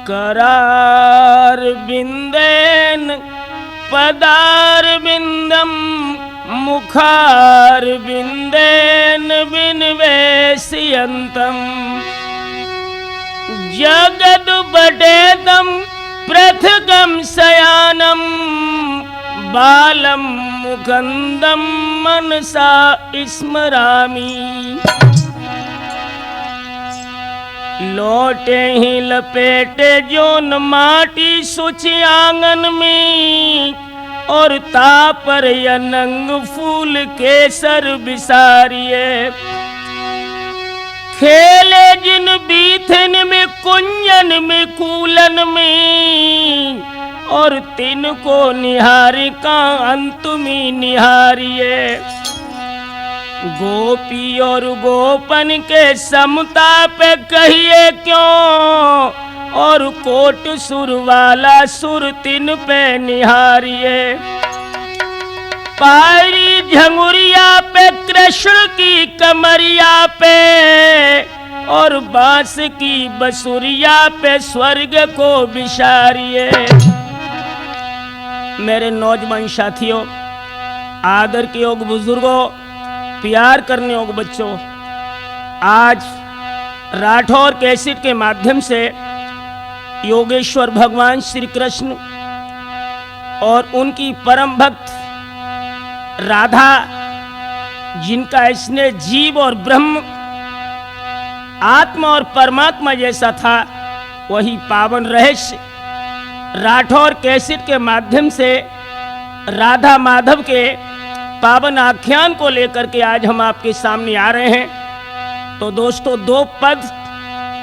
करारविन्देन पदारविन्दं मुखारविन्देन विनिवेशयन्तं जगद्बटेदं पृथगं शयानं बालं मुकुन्दं मनसा स्मरामि। लौटे ही लपेटे जोन माटी सुची आंगन में और तापर अनंग फूल केसर बिसारिये। खेले जिन बीथन में कुंजन में कूलन में और तिनको निहारिका अंत में निहारिये। गोपी और गोपन के समता पे कहिए क्यों और कोट सुर वाला सुर तिन पे निहारिये। पारी झंगुरिया पे कृष्ण की कमरिया पे और बांस की बसुरिया पे स्वर्ग को बिसारिये। मेरे नौजवान साथियों, आदर के योग बुजुर्गों, प्यार करने योग बच्चों, आज राठौर कैसेट के माध्यम से योगेश्वर भगवान श्री कृष्ण और उनकी परम भक्त राधा, जिनका स्नेह जीव और ब्रह्म, आत्मा और परमात्मा जैसा था, वही पावन रहस्य राठौर कैसेट के माध्यम से राधा माधव के पावन आख्यान को लेकर के आज हम आपके सामने आ रहे हैं। तो दोस्तों, दो पद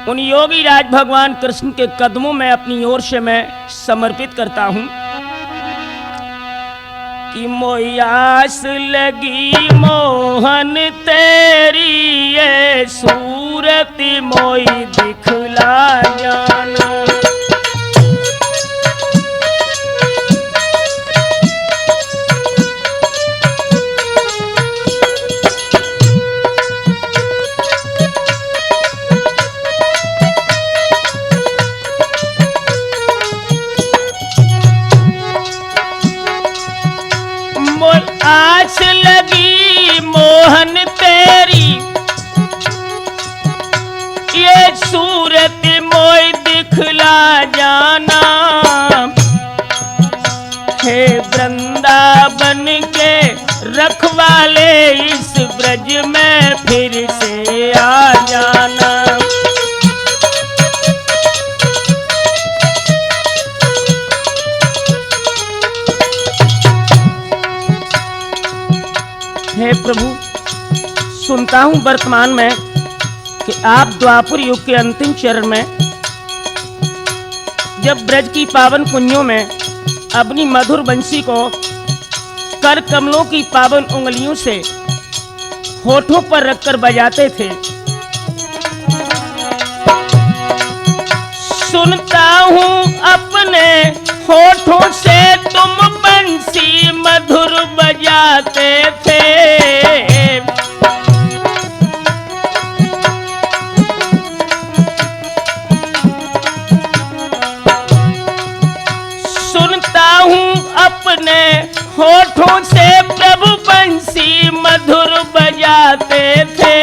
उन योगी राज भगवान कृष्ण के कदमों में अपनी ओर से मैं समर्पित करता हूं कि मोई आस लगी मोहन तेरी ये सूरत मोई दिखला जाना। आस लगी मोहन तेरी ये सूरत मोई दिखला जाना। हे वृंदावन के रखवाले इस ब्रज में फिर से आ जाना। हे प्रभु, सुनता हूं वर्तमान में कि आप द्वापर युग के अंतिम चरण में जब ब्रज की पावन कुंजों में अपनी मधुर बंसी को कर कमलों की पावन उंगलियों से होठों पर रखकर बजाते थे। सुनता हूं अपने होठों से तुम बंसी मधुर बजाते थे। सुनता हूं अपने होठों से प्रभु बंसी मधुर बजाते थे।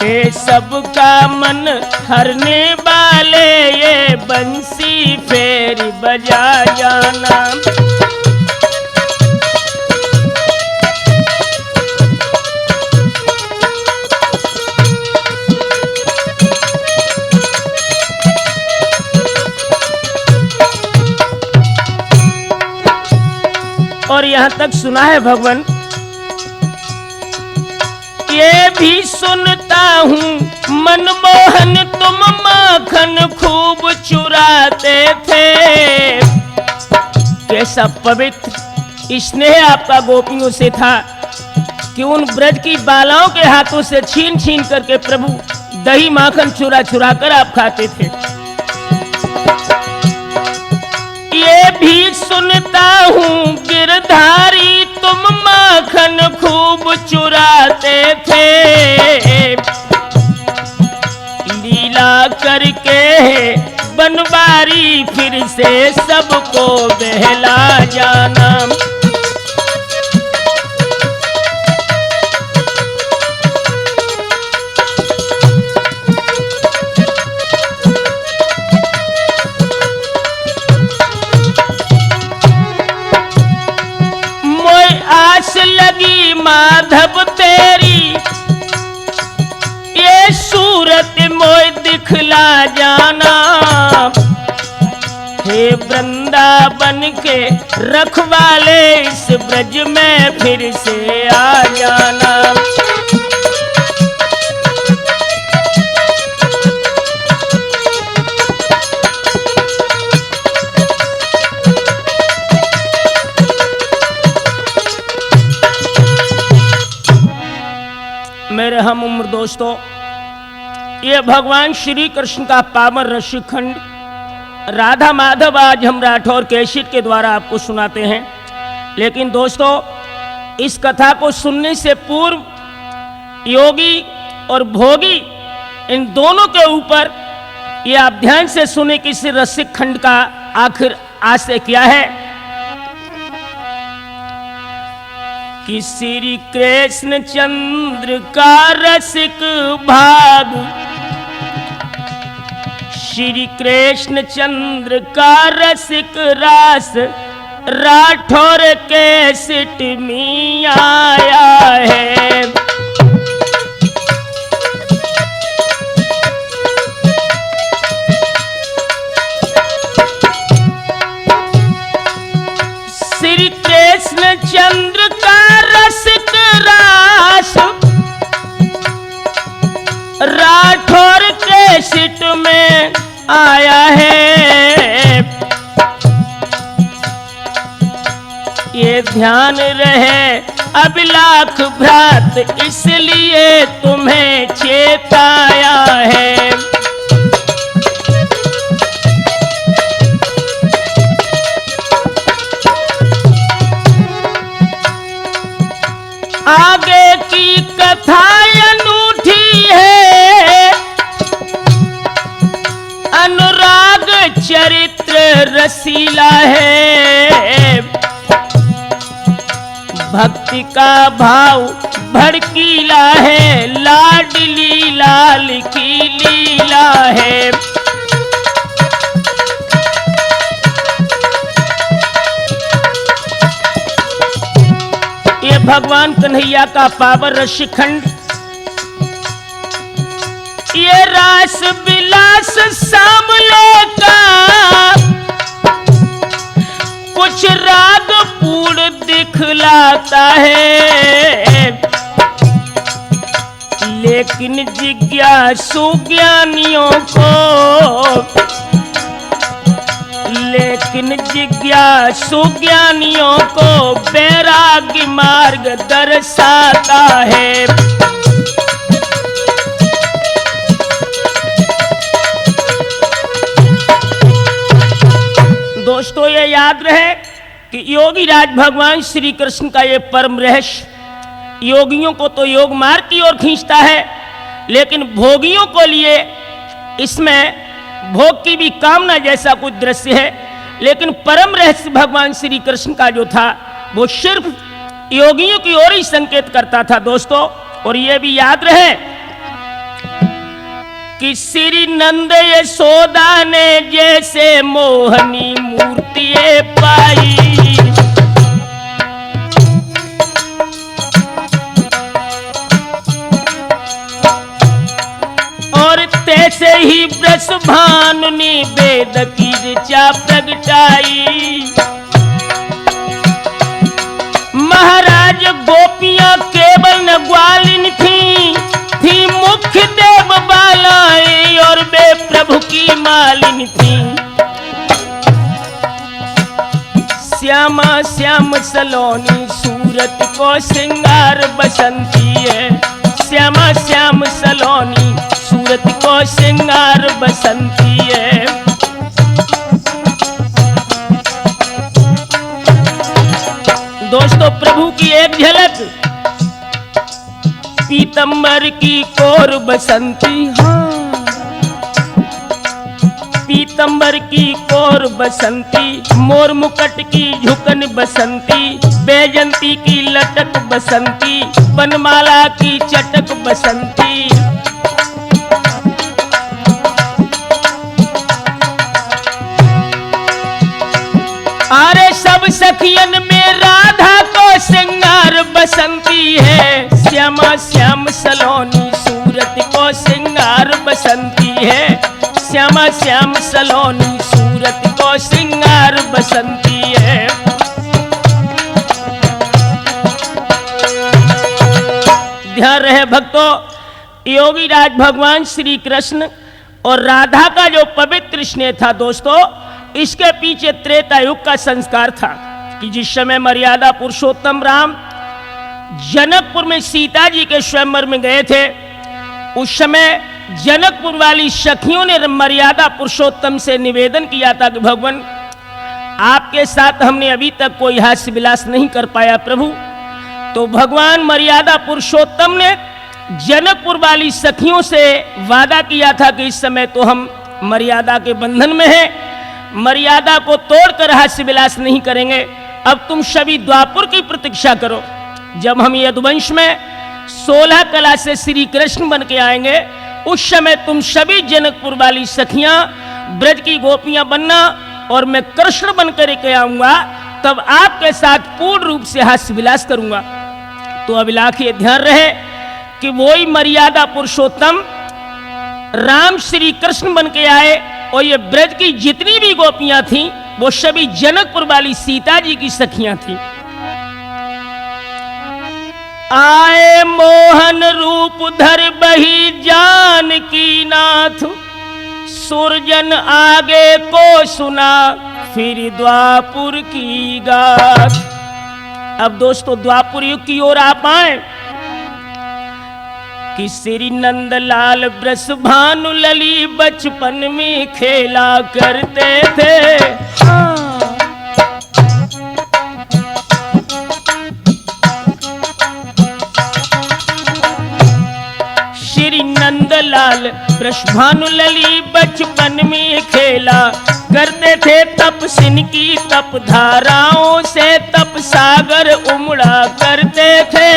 ये सबका मन हरने वाले ये बंसी फेर बजा जाना। और यहां तक सुना है भगवान, ये भी सुनता हूँ मनमोहन तुम माखन खूब चुराते थे। कैसा पवित्र स्नेह आपका गोपियों से था कि उन ब्रज की बालाओं के हाथों से छीन छीन करके प्रभु दही माखन चुरा चुरा कर आप खाते थे। ये भी सुनता हूँ गिरधारी तुम माखन खूब चुराते थे। बनवारी फिर से सबको बहला जाना। मोय आस लगी माधव तेरी, ये सूरत मोय दिखला जाना। हे वृंदावन के रखवाले इस ब्रज में फिर से आ जाना। मेरे हम उम्र दोस्तों, ये भगवान श्री कृष्ण का पावन रसखंड राधा माधव आज हम राठौर कैसेट के द्वारा आपको सुनाते हैं। लेकिन दोस्तों, इस कथा को सुनने से पूर्व योगी और भोगी इन दोनों के ऊपर ये आप ध्यान से सुने कि इस रसिक खंड का आखिर आशय क्या है। कि श्री कृष्ण चंद्र का रसिक भाग, श्री कृष्ण चंद्र का रसिक रास राठौर कैसेट में आया है। श्री कृष्ण चंद्र का रसिक रास राठौर कैसेट में आया है। ये ध्यान रहे अब लाख भ्रात, इसलिए तुम्हें चेताया है। आगे की कथा अनूठी है, अनुराग चरित्र रसीला है। भक्ति का भाव भड़कीला है, लाडली लाल की लीला है। ये भगवान कन्हैया का पावन रसखंड, ये रास विलास सामले का कुछ राग पूर्ण दिखलाता है। लेकिन जिज्ञासु ज्ञानियों को, लेकिन जिज्ञासु ज्ञानियों को वैराग्य मार्ग दर्शाता है। दोस्तों, ये याद रहे कि योगी राज भगवान श्री कृष्ण का ये परम रहस्य योगियों को तो योग मार्ग की ओर खींचता है, लेकिन भोगियों को लिए इसमें भोग की भी कामना जैसा कुछ दृश्य है। लेकिन परम रहस्य भगवान श्री कृष्ण का जो था वो सिर्फ योगियों की ओर ही संकेत करता था दोस्तों। और ये भी याद रहे कि श्री नंद यशोदा ने जैसे मोहनी मूर्ति पाई, और तैसे ही वृषभानु ने वेद की ऋचा प्रगटाई। महाराज गोपियां केवल न ग्वालिन थी मुख्य देव बालाएं, और वे प्रभु की मालिन थी। श्यामा श्याम सलोनी सूरत को श्रृंगार बसंती है। श्यामा श्याम सलोनी सूरत को श्रृंगार बसंती है। दोस्तों, प्रभु की एक झलक पीतंबर की कोर बसंती, हाँ पीतंबर की कोर बसंती, मोर मुकट की झुकन बसंती, बैजंती की लटक बसंती, बनमाला की चटक बसंती। अरे सब सखियन में राधा को श्रृंगार बसंती है, श्यामा श्याम सलोनी सूरत को श्रृंगार बसंती है, श्यामा श्याम सलोनी सूरत को श्रृंगार बसंती है। ध्यान रहे भक्तों, योगी राज भगवान श्री कृष्ण और राधा का जो पवित्र स्नेह था दोस्तों, इसके पीछे त्रेता युग का संस्कार था कि जिस समय मर्यादा पुरुषोत्तम राम जनकपुर में सीता जी के स्वयंवर में गए थे, उस समय जनकपुर वाली सखियों ने मर्यादा पुरुषोत्तम से निवेदन किया था कि भगवान आपके साथ हमने अभी तक कोई हास्य विलास नहीं कर पाया प्रभु। तो भगवान मर्यादा पुरुषोत्तम ने जनकपुर वाली सखियों से वादा किया था कि इस समय तो हम मर्यादा के बंधन में हैं, मर्यादा को तोड़कर हास्य विलास नहीं करेंगे, अब तुम सभी द्वापुर की प्रतीक्षा करो। जब हम यदुवंश में 16 कला से श्री कृष्ण बन के आएंगे, उस समय तुम सभी जनकपुर वाली सखियां ब्रज की गोपियां बनना और मैं कृष्ण बनकर के आऊंगा, तब आपके साथ पूर्ण रूप से हास्य विलास करूंगा। तो अभिलाख ये ध्यान रहे कि वही मर्यादा पुरुषोत्तम राम श्री कृष्ण बन के आए और ये ब्रज की जितनी भी गोपियां थीं वो सभी जनकपुर वाली सीता जी की सखियां थीं। आए मोहन रूप धर बही जानकी नाथ, सुरजन आगे को सुना फिर द्वापुर की गाथ। अब दोस्तों द्वापुर युग की ओर आप आए कि श्री नंदलाल ब्रस भानु लली बचपन में खेला करते थे। श्री नंदलाल ब्रस भानु लली बचपन में खेला करते थे, तप सिन की तप धाराओं से तप सागर उमड़ा करते थे।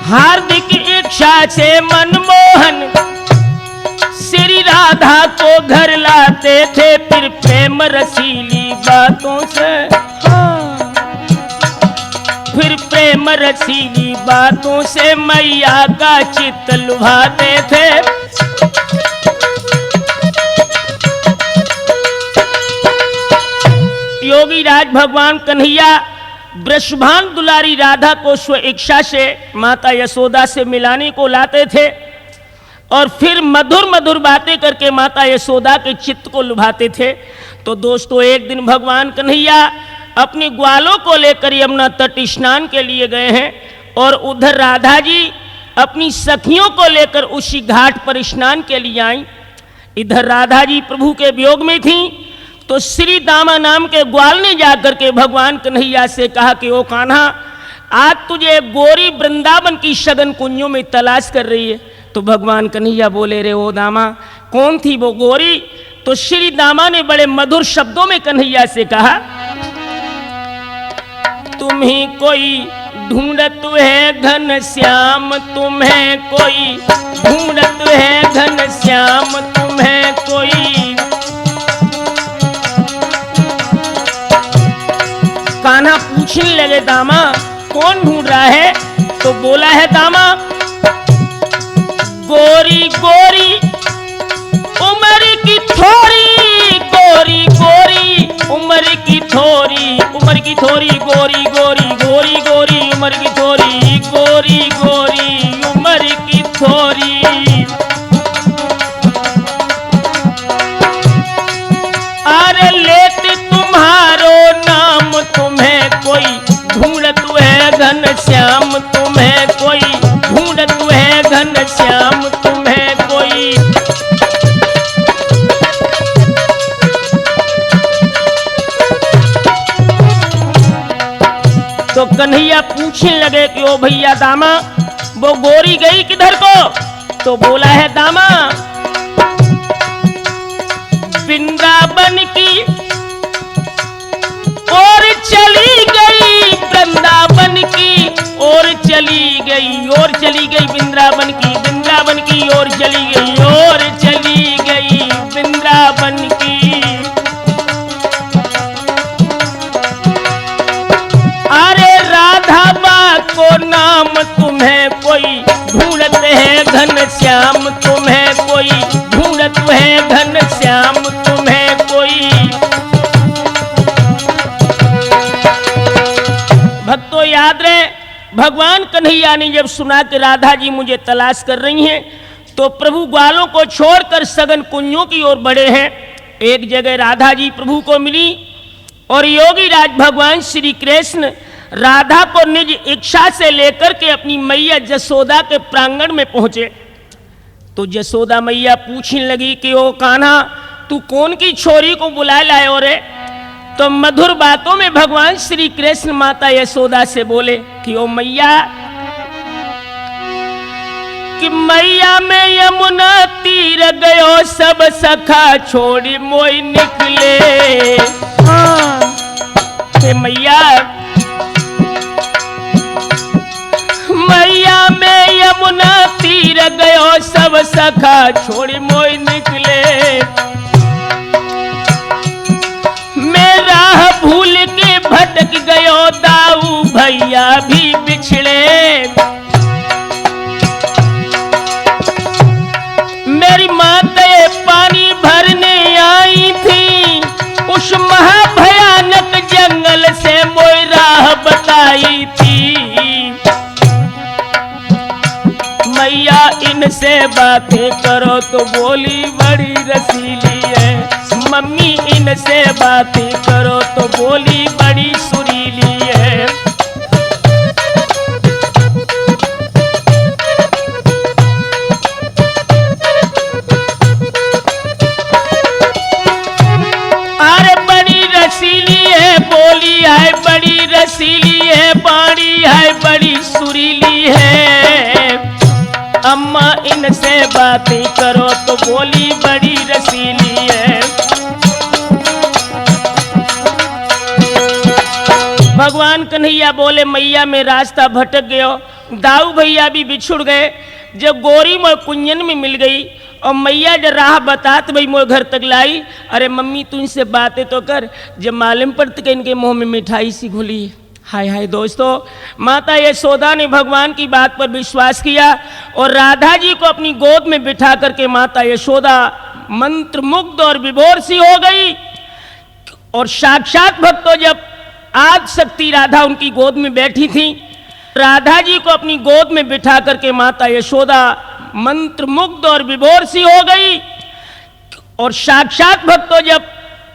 हार्दिक इच्छा से मनमोहन श्री राधा को घर लाते थे, फिर प्रेम रसीली बातों से, फिर प्रेम रसीली बातों से मैया का चित्त लुभाते थे। योगी राज भगवान कन्हैया वृषभान दुलारी राधा को स्व इच्छा से माता यशोदा से मिलाने को लाते थे और फिर मधुर मधुर बातें करके माता यशोदा के चित्त को लुभाते थे। तो दोस्तों एक दिन भगवान कन्हैया अपने ग्वालों को लेकर यमुना तट स्नान के लिए गए हैं और उधर राधा जी अपनी सखियों को लेकर उसी घाट पर स्नान के लिए आई। इधर राधा जी प्रभु के वियोग में थीं, तो श्री दामा नाम के ग्वाल ने जाकर के भगवान कन्हैया से कहा कि ओ कान्हा, आज तुझे गोरी वृंदावन की शगन कुंजों में तलाश कर रही है। तो भगवान कन्हैया बोले, रे ओ दामा, कौन थी वो गोरी? तो श्री दामा ने बड़े मधुर शब्दों में कन्हैया से कहा, तुम्ही कोई ढूंढत है घन श्याम, तुम्हें कोई ढूंढत है घन श्याम, तुम्हें कोई। कान्हा पूछने लगे, दामा कौन ढूंढ रहा है? तो बोला है दामा, गोरी गोरी उम्र की थोड़ी, गोरी गोरी उम्र की थोड़ी, उम्र की थोड़ी, गोरी गोरी गोरी गोरी उम्र की थोड़ी, गोरी गोरी उम्र की थोड़ी। अरे लेते तुम्हारो नाम, तुम्हें कोई ढूंढत है घन श्याम, तुम्हें कोई ढूंढत है घन श्याम, तुम्हें कोई। कन्हैया पूछने लगे कि ओ भैया दामा, वो गोरी गई किधर को? तो बोला है दामा, वृंदावन की और चली गई, वृंदावन की और चली गई, और चली गई वृंदावन की, वृंदावन की और चली गई, और चली गई वृंदावन की। अरे राधा बा को नाम तुम्हें कोई ढूंढते हैं, घन श्याम तुम्हें कोई ढूंढते हैं, घन श्याम तुम्हें कोई। भक्तों याद रहे, भगवान कन्हैया ने जब सुना कि राधा जी मुझे तलाश कर रही हैं, तो प्रभु ग्वालों को छोड़कर सघन कुंजों की ओर बढ़े हैं। एक जगह राधा जी प्रभु को मिली और योगी राज भगवान श्री कृष्ण राधा को निज इच्छा से लेकर के अपनी मैया जसोदा के प्रांगण में पहुंचे। तो जसोदा मैया पूछने लगी कि ओ कान्हा, तू कौन की छोरी को बुला लाए हो रे? तो मधुर बातों में भगवान श्री कृष्ण माता यशोदा से बोले कि ओ मैया, कि मैया में यमुना तीर गयो, सब सखा छोड़ी मोई निकले। हाँ मैया, मैया में यमुना तीर गयो, सब सखा छोड़ी मोई निकले। मैं राह भूल के भटक गयो, दाऊ भैया भी बिछड़े। मेरी माता पानी भरने आई थी, उस महाभयानक जंगल से मोई राह बताई थी। मैया इनसे बातें करो तो बोली बड़ी रसीली है, मम्मी इनसे बातें करो तो बोली बड़ी सुरीली है। अरे बड़ी रसीली है, बोली है बड़ी रसीली है, बाड़ी है बड़ी सुरीली है। अम्मा इनसे बातें करो तो बोली बड़ी रसीली है। भगवान कन्हैया बोले, मैया में रास्ता भटक गयो, दाऊ भैया भी बिछुड़ गए। जब गोरी मोय कुंजन में मिल गई और मैया जब राह बतात भाई मोय घर तक लाई। अरे मम्मी तू इनसे बातें तो कर, जब मालूम पड़ती कि इनके मुंह में मिठाई सी घुली। हाय हाय दोस्तों, माता यशोदा ने भगवान की बात पर विश्वास किया और राधा जी को अपनी गोद में बिठा करके माता यशोदा मंत्र मुग्ध और विभोर सी हो गई। और साक्षात भक्तों, जब आदि शक्ति राधा उनकी गोद में बैठी थी, राधा जी को अपनी गोद में बिठा करके माता यशोदा मंत्र मुग्ध और विभोर सी हो गई। और साक्षात भक्तों, जब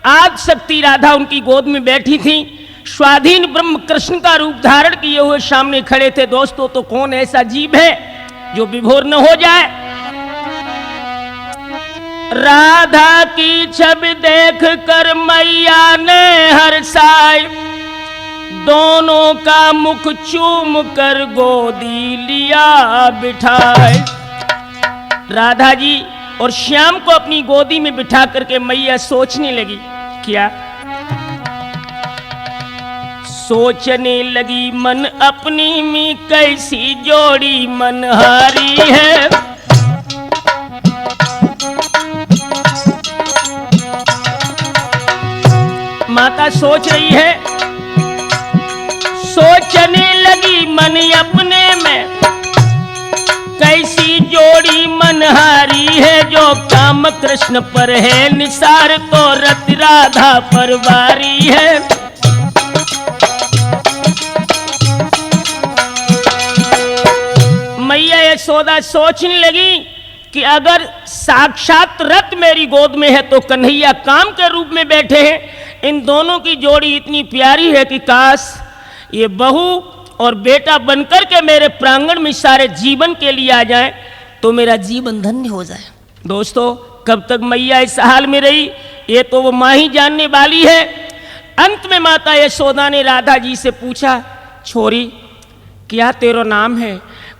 आदि शक्ति राधा उनकी गोद में बैठी थी, स्वाधीन ब्रह्म कृष्ण का रूप धारण किए हुए सामने खड़े थे। दोस्तों, तो कौन ऐसा जीव है जो विभोर न हो जाए? राधा की छवि देख कर मैया ने हर्षाए, दोनों का मुख चूम कर गोदी लिया बिठाए। राधा जी और श्याम को अपनी गोदी में बिठा करके मैया सोचने लगी। क्या सोचने लगी? मन अपनी में कैसी जोड़ी मनहारी है। माता सोच रही है, सोचने लगी मन अपने में कैसी जोड़ी मनहारी है। जो काम कृष्ण पर है निसार, तो रति राधा पर वारी है। मैया यशोदा सोचने लगी कि अगर साक्षात रत मेरी गोद में है तो कन्हैया काम के रूप में बैठे हैं। इन दोनों की जोड़ी इतनी प्यारी है कि काश ये बहू और बेटा बनकर के मेरे प्रांगण में सारे जीवन के लिए आ जाए तो मेरा जीवन धन्य हो जाए। दोस्तों, कब तक मैया इस हाल में रही ये तो वो माँ ही जानने वाली है। अंत में माता यशोदा ने राधा जी से पूछा, छोरी क्या तेरो नाम है,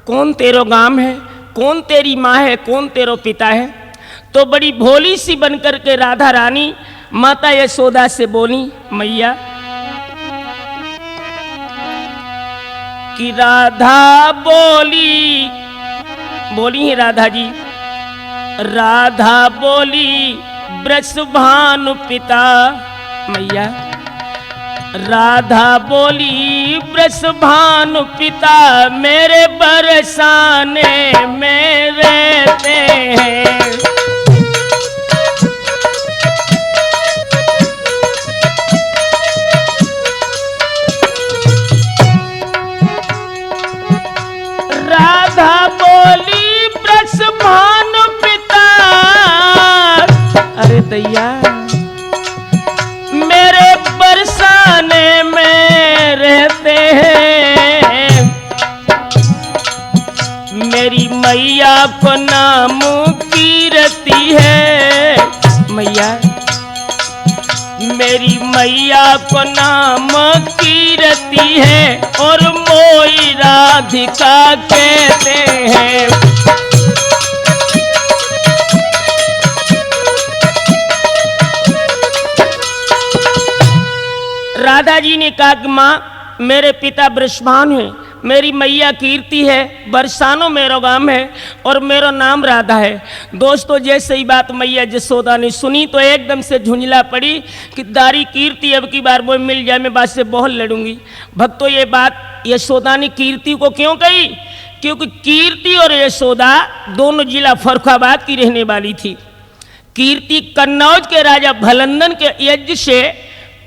कौन तेरो गाम है, कौन तेरी माँ है, कौन तेरो पिता है। तो बड़ी भोली सी बनकर के राधा रानी माता यशोदा से बोली, मैया कि राधा बोली है राधा जी, राधा बोली वृषभानु पिता। मैया राधा बोली वृषभानु पिता, मेरे बरसाने में रहते हैं। राधा बोली वृषभानु पिता, अरे दैया मेरे बरसाने में रहते हैं। मेरी मैया को नाम कीरती है, मैया मेरी मैया को नाम कीरती है, और मोई राधिका कहते हैं। राधा जी ने कहा कि माँ मेरे पिता वृषभानु है, मेरी मैया कीर्ति है, बरसानो मेरो गाम है और मेरा नाम राधा है। दोस्तों जैसे ही बात मैया यशोदा ने सुनी तो एकदम से झुंझला पड़ी कि दारी कीर्ति अब की बार वो मिल जाए, मैं बात से बहुत लड़ूंगी। भक्तों ये बात यशोदा ने कीर्ति को क्यों कही? क्योंकि कीर्ति और यशोदा दोनों जिला फर्रुखाबाद की रहने वाली थी। कीर्ति कन्नौज के राजा भलंदन के यज्ञ से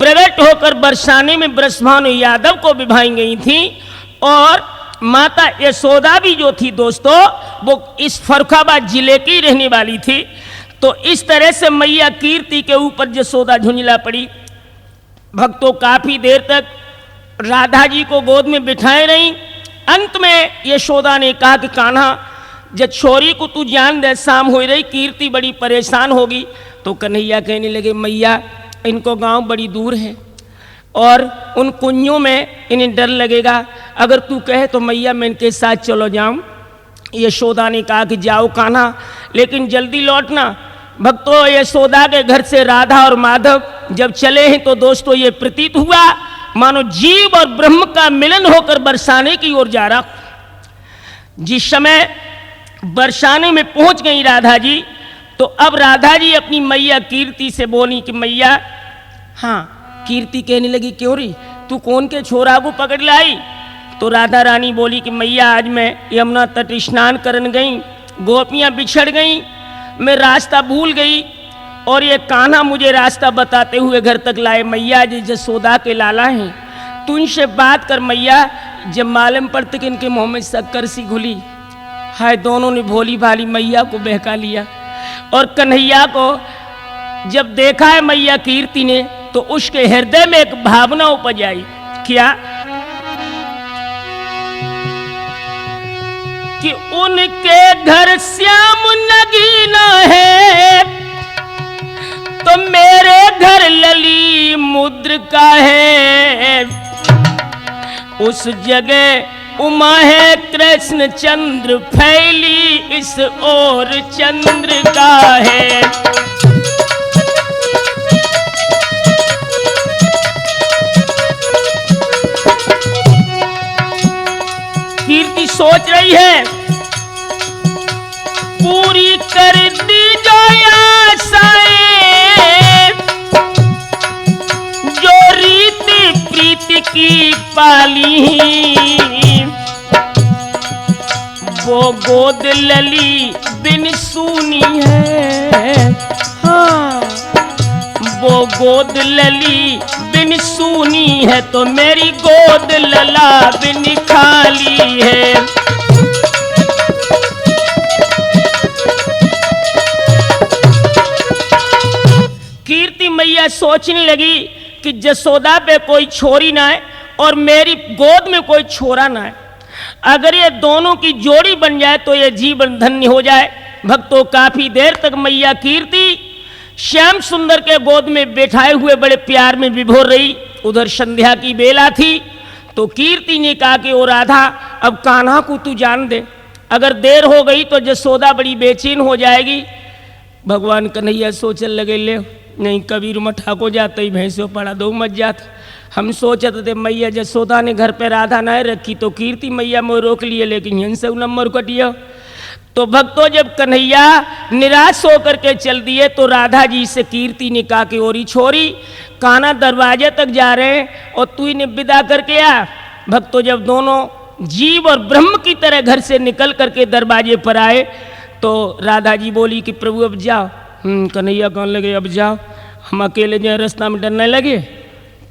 प्रकट होकर बरसाने में वृषभानु यादव को विभाई गई थी, और माता यशोदा भी जो थी दोस्तों वो इस फर्रुखाबाद जिले की रहने वाली थी। तो इस तरह से मैया कीर्ति के ऊपर यशोदा झुंझला पड़ी। भक्तों काफी देर तक राधा जी को गोद में बिठाए रही। अंत में यशोदा ने कहा कि कान्हा जब छोरी को तू जान दे, शाम हो रही, कीर्ति बड़ी परेशान होगी। तो कन्हैया कहने लगे मैया इनको गांव बड़ी दूर है और उन कुंजों में इन्हें डर लगेगा, अगर तू कहे तो मैया मैं इनके साथ चलो जाऊं। यशोदा ने कहा कि जाओ कान्हा, लेकिन जल्दी लौटना। भक्तों यशोदा के घर से राधा और माधव जब चले हैं तो दोस्तों ये प्रतीत हुआ मानो जीव और ब्रह्म का मिलन होकर बरसाने की ओर जा रहा। जिस समय बरसाने में पहुंच गई राधा जी, तो अब राधा जी अपनी मैया कीर्ति से बोली कि मैया, हाँ कीर्ति कहने लगी क्यों री तू कौन के छोरा को पकड़ लाई? तो राधा रानी बोली कि मैया आज मैं यमुना तट स्नान करने गई, गोपियां बिछड़ गई, मैं रास्ता भूल गई और ये कान्हा मुझे रास्ता बताते हुए घर तक लाए। मैया जी यशोदा के लाला हैं, तू इनसे बात कर मैया। जब मालूम पड़ते कि इनके मुंह में शक्कर सी घुली, हाय दोनों ने भोली भाली मैया को बहका लिया। और कन्हैया को जब देखा है मैया कीर्ति ने तो उसके हृदय में एक भावना उपज आई। क्या कि उनके घर श्याम नगीना है तो मेरे घर लली मुद्र का है। उस जगह उमा है कृष्ण चंद्र, फैली इस ओर चंद्र का है। कीर्ति सोच रही है पूरी कर दी जो आशाएं, जो रीति प्रीति की पाली, वो गोद लली बिन सूनी है। हाँ वो गोद लली बिन सूनी है तो मेरी गोद लला बिन खाली है। कीर्ति मैया सोचने लगी कि यशोदा पे कोई छोरी ना है और मेरी गोद में कोई छोरा ना है, अगर ये दोनों की जोड़ी बन जाए तो ये जीवन धन्य हो जाए। भक्तों काफी देर तक मैया कीर्ति श्याम सुंदर के गोद में बैठाए हुए बड़े प्यार में विभोर रही। उधर संध्या की बेला थी, तो कीर्ति ने कहा कि ओ राधा, अब कान्हा को तू जान दे, अगर देर हो गई तो जसोदा बड़ी बेचैन हो जाएगी। भगवान कन्हैया सोचने लगे, ले नहीं कबीर मठा को जाते ही भैंसों पड़ा दो मत जाता। हम सोचते थे मैया जसोदा ने घर पे राधा न रखी तो कीर्ति मैया में रोक लिए, लेकिन यहीं से नंबर कटिया। तो भक्तों जब कन्हैया निराश होकर के चल दिए तो राधा जी से कीर्ति ने कहा कि ओरी छोरी, कान्हा दरवाजे तक जा रहे हैं और तू इन्हें विदा करके आ। भक्तों जब दोनों जीव और ब्रह्म की तरह घर से निकल करके दरवाजे पर आए तो राधा जी बोली कि प्रभु अब जाओ। कन्हैया कहने लगे अब जाओ, हम अकेले जो रास्ता में डरने लगे।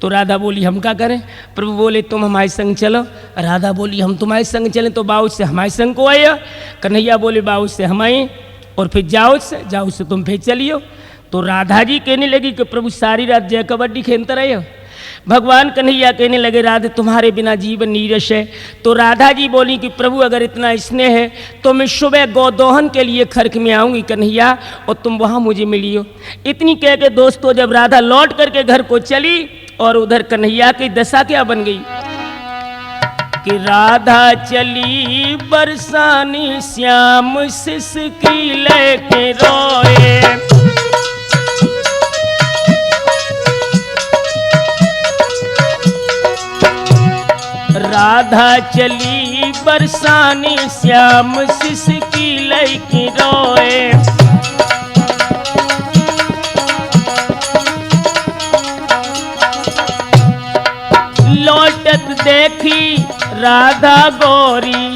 तो राधा बोली हम क्या करें? प्रभु बोले तुम हमारे संग चलो। राधा बोली हम तुम्हारे संग चलें तो बाबू से हमारे संग को आए। कन्हैया बोले बाबू से हम आए और फिर जाओ से तुम फिर चलियो। तो राधा जी कहने लगी कि प्रभु सारी रात जय कबड्डी खेलते रहे हो। भगवान कन्हैया कहने लगे राधे तुम्हारे बिना जीवन नीरस है। तो राधा जी बोली कि प्रभु अगर इतना स्नेह है तो मैं सुबह गोदोहन के लिए खर्क में आऊँगी कन्हैया और तुम वहाँ मुझे मिलियो। इतनी कह के दोस्तों जब राधा लौट करके घर को चली और उधर कन्हैया की दशा क्या बन गई कि राधा चली बरसानी श्याम सिसकी लेके रोए। राधा चली बरसानी श्याम सिसकी लेके रोए। लौटत देखी राधा गोरी,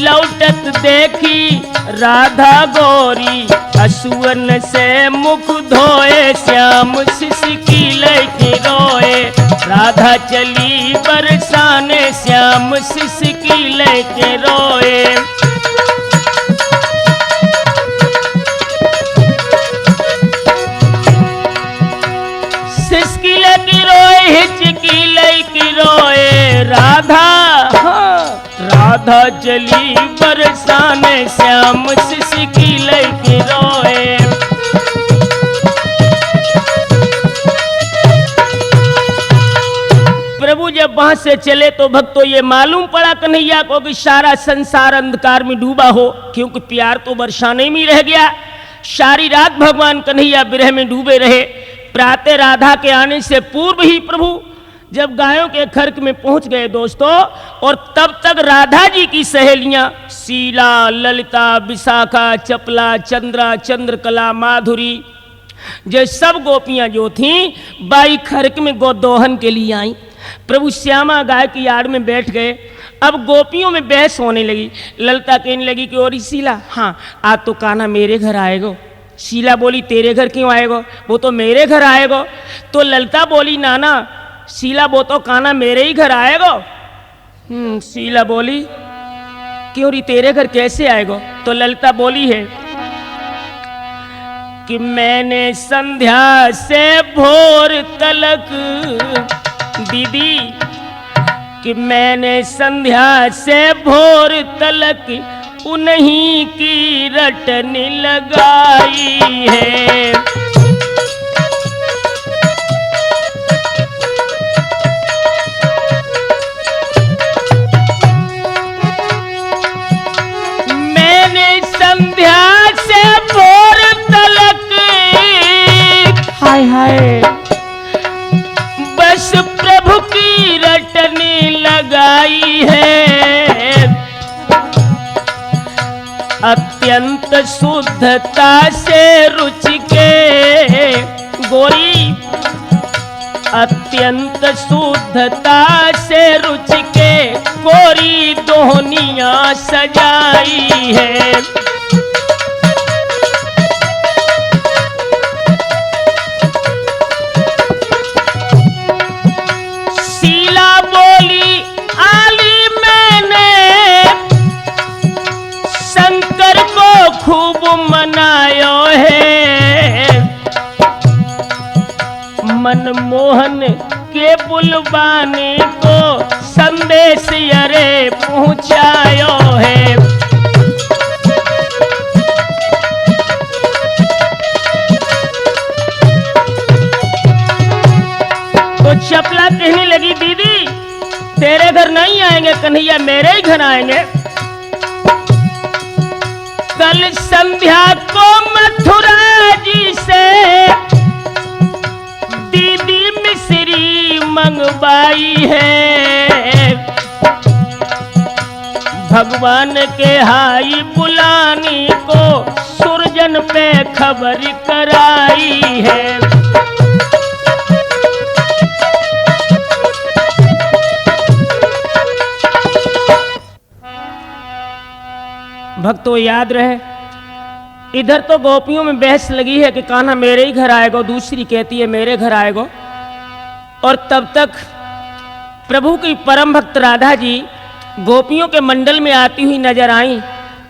लौटत देखी राधा गोरी, असुवन से मुख धोए श्याम सिसकी लेके रोए। राधा चली बरसाने श्याम सिसकी लेके रोए। सिसकी लेके रोए हिचकी लेके रोए राधा, राधा चली बरसाने श्याम सिसकी लेके रोए। प्रभु जब वहां से चले तो भक्तों ये मालूम पड़ा कन्हैया को कि सारा संसार अंधकार में डूबा हो, क्योंकि प्यार तो बरसाने में रह गया। सारी रात भगवान कन्हैया विरह में डूबे रहे। प्रातः राधा के आने से पूर्व ही प्रभु जब गायों के खर्क में पहुंच गए दोस्तों, और तब तक राधा जी की सहेलियां शीला, ललिता, विशाखा, चपला, चंद्रा, चंद्रकला, माधुरी जो सब गोपियां जो थीं बाई खर्क में गोदोहन के लिए आई। प्रभु श्यामा गाय की आड़ में बैठ गए। अब गोपियों में बहस होने लगी। ललिता कहने लगी कि और शीला, हाँ आज तो कान्हा मेरे घर आएगो। शीला बोली तेरे घर क्यों आएगो? वो तो मेरे घर आएगो। तो ललिता बोली नाना शीला वो तो कान्हा मेरे ही घर आएगो। शीला बोली क्यों री तेरे घर कैसे आएगो? तो ललिता बोली है कि मैंने संध्या से भोर तलक दीदी, कि मैंने संध्या से भोर तलक उन्हीं की रटन लगाई है। मैंने संध्या से भोर तलक हाय हाय बस प्रभु की रटनी लगाई है। अत्यंत शुद्धता से रुचि के गोरी, अत्यंत शुद्धता से रुचि के गोरी दोहनिया सजाई है। शीला बोली आली मैंने शंकर को खूब मनायो है। मनमोहन के बुलवाने को संदेश अरे पहुंचायो है। कन्हैया मेरे ही घर आएंगे। कल संध्या को मथुरा जी से दीदी मिश्री मंगवाई है, भगवान के हाई बुलानी को सुरजन पे खबर कराई है। भक्तों याद रहे, इधर तो गोपियों में बहस लगी है कि कान्हा मेरे ही घर आएगा, दूसरी कहती है मेरे घर आएगा। और तब तक प्रभु की परम भक्त राधा जी गोपियों के मंडल में आती हुई नजर आई।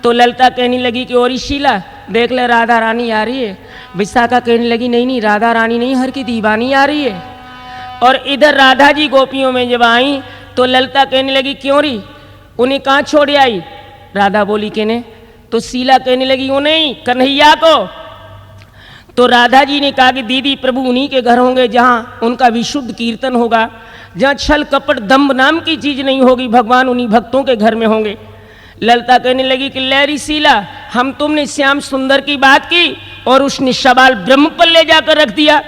तो ललिता कहने लगी कि और शीला देख ले राधा रानी आ रही है। विशाखा कहने लगी नहीं नहीं राधा रानी नहीं, हर की दीवानी आ रही है। और इधर राधा जी गोपियों में जब आई तो ललिता कहने लगी क्यों रही, उन्हें कहाँ छोड़ आई। राधा बोली केने, तो शीला कहने लगी वो नहीं कन्हैया को। तो राधा जी ने कहा कि दीदी प्रभु उन्हीं के घर होंगे जहाँ उनका विशुद्ध कीर्तन होगा, जहाँ छल कपट दम्भ नाम की चीज नहीं होगी, भगवान उन्हीं भक्तों के घर में होंगे। ललिता कहने लगी कि लहरी शीला, हम तुमने श्याम सुंदर की बात की और उसने सवाल ब्रह्म पर ले जाकर रख दिया।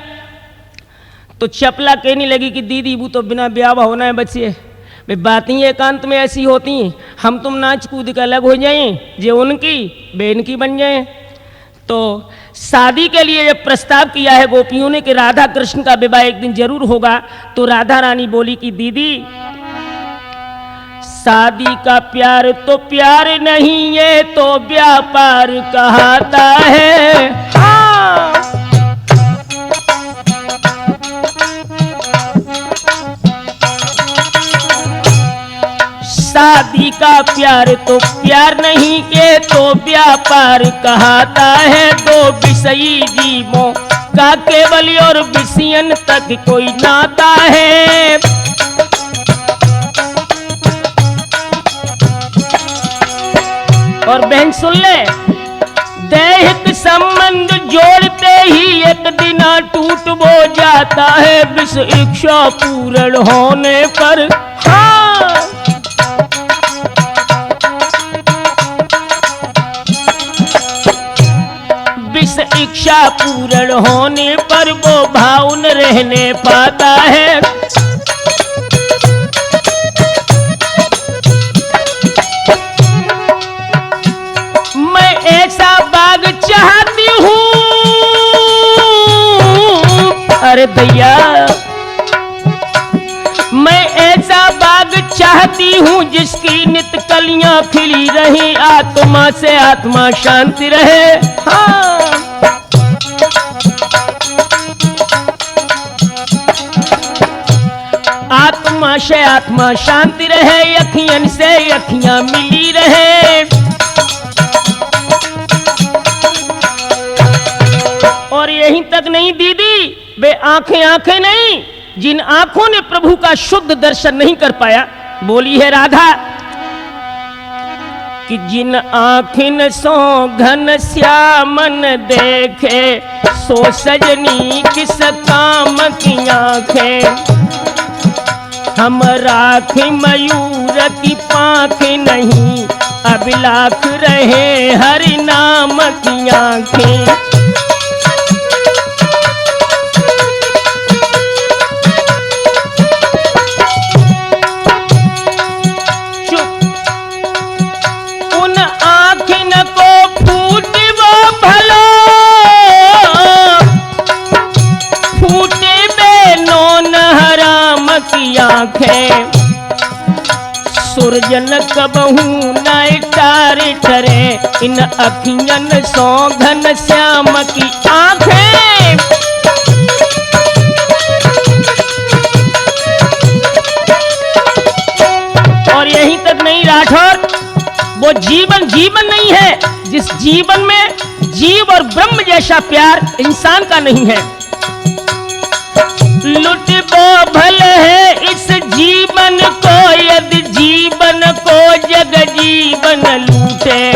तो चपला कहने लगी कि दीदी वो तो बिना ब्याह होना है बच्चे, वे बातें एकांत में ऐसी होती हैं, हम तुम नाच कूद के अलग हो जाएं, जो उनकी बेन की बन जाएं। तो शादी के लिए जब प्रस्ताव किया है गोपियों ने कि राधा कृष्ण का विवाह एक दिन जरूर होगा, तो राधा रानी बोली कि दीदी शादी का प्यार तो प्यार नहीं, ये तो व्यापार कहता है। हाँ। शादी का प्यार तो प्यार नहीं, ये तो व्यापार कहता है। दो विषयी जीवों का केवल और विषयन तक कोई नाता है। और बहन सुन ले, दैहिक संबंध जोड़ते ही एक दिन टूट वो जाता है, विष इच्छा पूर्ण होने पर। हाँ। विष इच्छा पूर्ण होने पर वो भाव न रहने पाता है। मैं ऐसा बाग चाहती हूँ, अरे भैया मैं ऐसा बाग चाहती हूँ जिसकी नित कलियां खिली रही, आत्मा से आत्मा शांति रहे। हाँ। आत्मा से आत्मा शांति रहे, अखियन से अखियां मिली रहे। और यहीं तक नहीं दीदी, वे आंखें आंखें नहीं, जिन आंखों ने प्रभु का शुद्ध दर्शन नहीं कर पाया, बोली है राधा कि जिन आँखिन सो घन श्यामन देखे, सो सजनी किस काम की आँखें। हम राख मयूर की पाँख नहीं, अभिलाख रहे हरि नाम की आँखें। आँखें सुरजन कबहू न टार ठरे, इन अखियन सो घन श्याम की आँखें। और यहीं तक नहीं राठौर, वो जीवन जीवन नहीं है जिस जीवन में जीव और ब्रह्म जैसा प्यार इंसान का नहीं है। लुट वो भल है इस जीवन को, यदि जीवन को जग जीवन लूटे,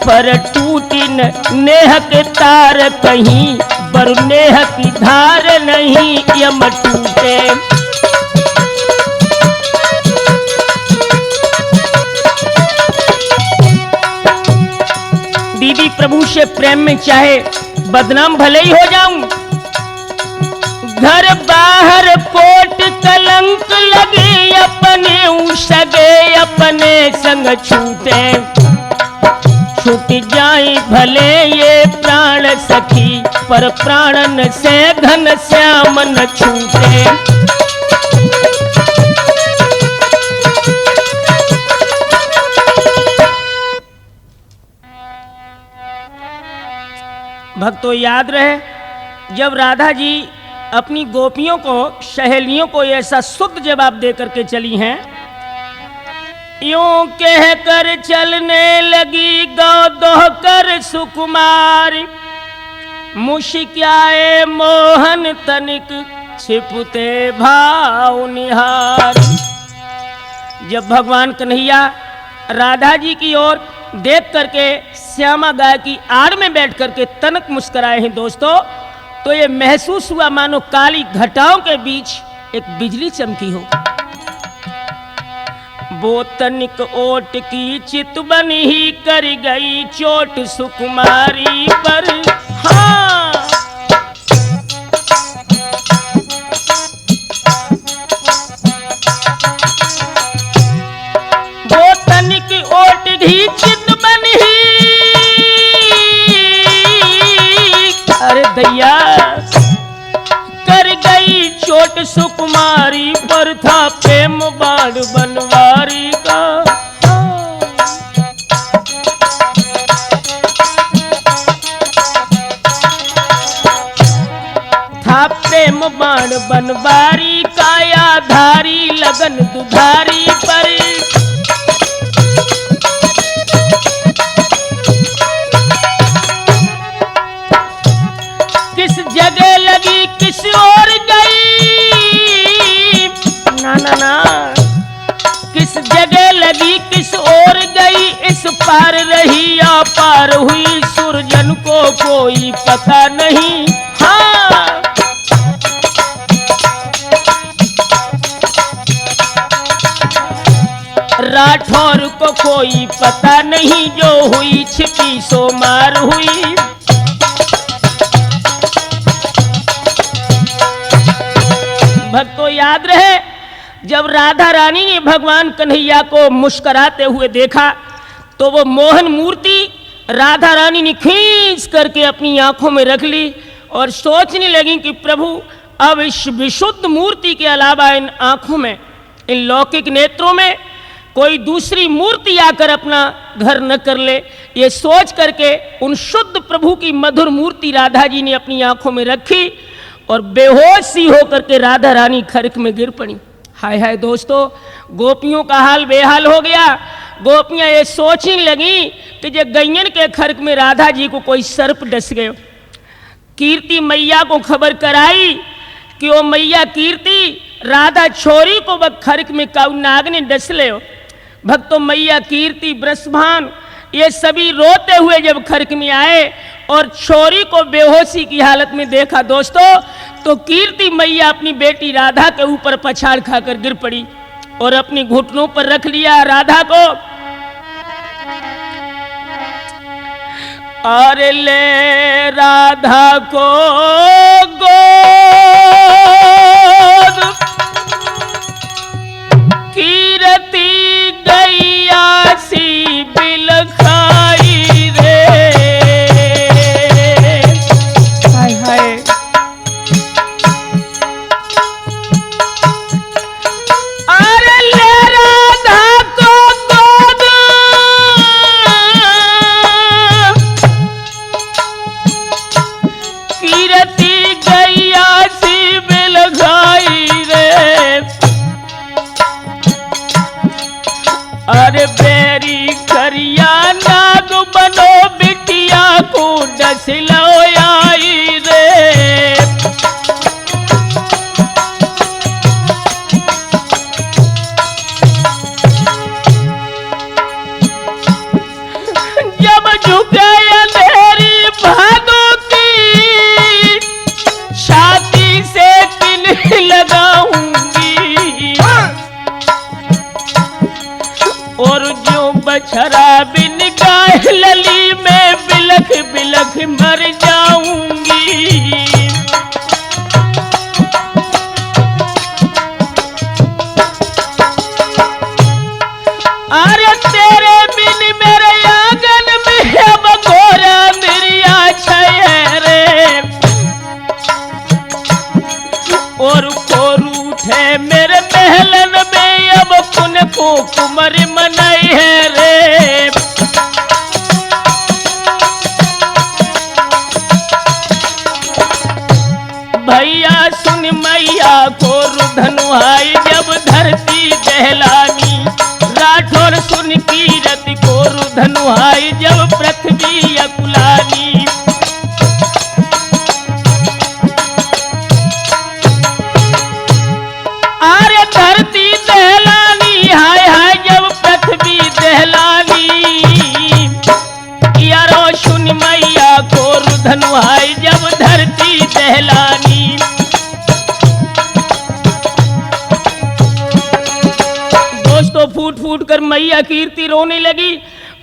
पर टूटी नेह के तार कहीं, पर नेह की धार नहीं यम टूटे। प्रभु से प्रेम में चाहे बदनाम भले ही हो जाऊं, घर बाहर कोट कलंक लगे, अपने सगे अपने संग छूटे, छूट जाए भले ये प्राण सखी, पर प्राणन से घन श्याम न छूटे। भक्तों याद रहे, जब राधा जी अपनी गोपियों को, सहेलियों को ऐसा शुद्ध जवाब दे करके चली हैं, यूं कह कर चलने लगी गौ दोह कर सुकुमारी, मुशिक्याए मोहन तनिक छिपते भाव निहार। जब भगवान कन्हैया राधा जी की ओर देख करके श्यामा गाय की आड़ में बैठ करके तनक मुस्कुराए हैं दोस्तों, तो ये महसूस हुआ मानो काली घटाओं के बीच एक बिजली चमकी हो। वो तनिक ओट की चितवन ही कर गई चोट सुकुमारी पर, हाँ वो तनिक ओट ही चितवन ही, अरे दैया कर गई चोट सुकुमारी पर, था प्रेम बाण बनवारी का। था प्रेम बाण बनवारी का, या धारी लगन दुधारी पर, किस जगह लगी किस ओर गई, ना ना ना, किस जगह लगी किस ओर गई, इस पार रही या पार हुई, सुरजन को कोई पता नहीं। हाँ राठौर को कोई पता नहीं, जो हुई छिपी सो मार हुई। भक्तों याद रहे, जब राधा रानी ने भगवान कन्हैया को मुस्कुराते हुए देखा, तो वो मोहन मूर्ति राधा रानी ने खींच करके अपनी आंखों में रख ली और सोचने लगी कि प्रभु अब इस विशुद्ध मूर्ति के अलावा इन आंखों में, इन लौकिक नेत्रों में कोई दूसरी मूर्ति आकर अपना घर न कर ले। ये सोच करके उन शुद्ध प्रभु की मधुर मूर्ति राधा जी ने अपनी आंखों में रखी और बेहोश सी होकर के राधा रानी खर्क में गिर पड़ी। हाय हाय दोस्तों, गोपियों का हाल बेहाल हो गया। गोपियां ये सोचने लगी कि जब गैयन के खर्क में राधा जी को कोई सर्प डस गए। कीर्ति मैया को खबर कराई कि ओ मैया कीर्ति, राधा छोरी को वह खर्क में काउ नाग ने डस ले। भक्तों मैया कीर्ति, ब्रसभान ये सभी रोते हुए जब खर्क में आए और छोरी को बेहोशी की हालत में देखा दोस्तों, तो कीर्ति मैया अपनी बेटी राधा के ऊपर पछाड़ खाकर गिर पड़ी और अपनी घुटनों पर रख लिया राधा को और ले राधा को गोद, कीर्ति गैया सी बिलखाई रे। हाय हाय, अरे ले राधा को गोद, कीर्ति गैया सी बिलखाई रे। अरे बेरी करिया नाग बनो बिटिया को डस लो आई रे। जब झुके अंधेरी भागों की, छाती से किन्हीं लगाऊंगी और जो बछड़ा बिन गाय लली में बिल बिलख बिलख मर जाऊंगी। अरे तेरे बिन मेरे आंगन में अब घोरा मिरिया छे रे, और कोरू थे मेरे महलन में अब कुन को कुमर मनाई है रे। भैया सुन मैया को रुधनुहाई जब धरती दहलानी, राठौर सुन कीरत को रुधनुहाई जब पृथ्वी अकुलानी। अरे धरती दहलानी हाय हाय जब पृथ्वी दहलानी, यारो सुन मैया को रुधनुहाई जब धरती दहलानी। दोस्तों फूट फूट कर मैया कीर्ति रोने लगी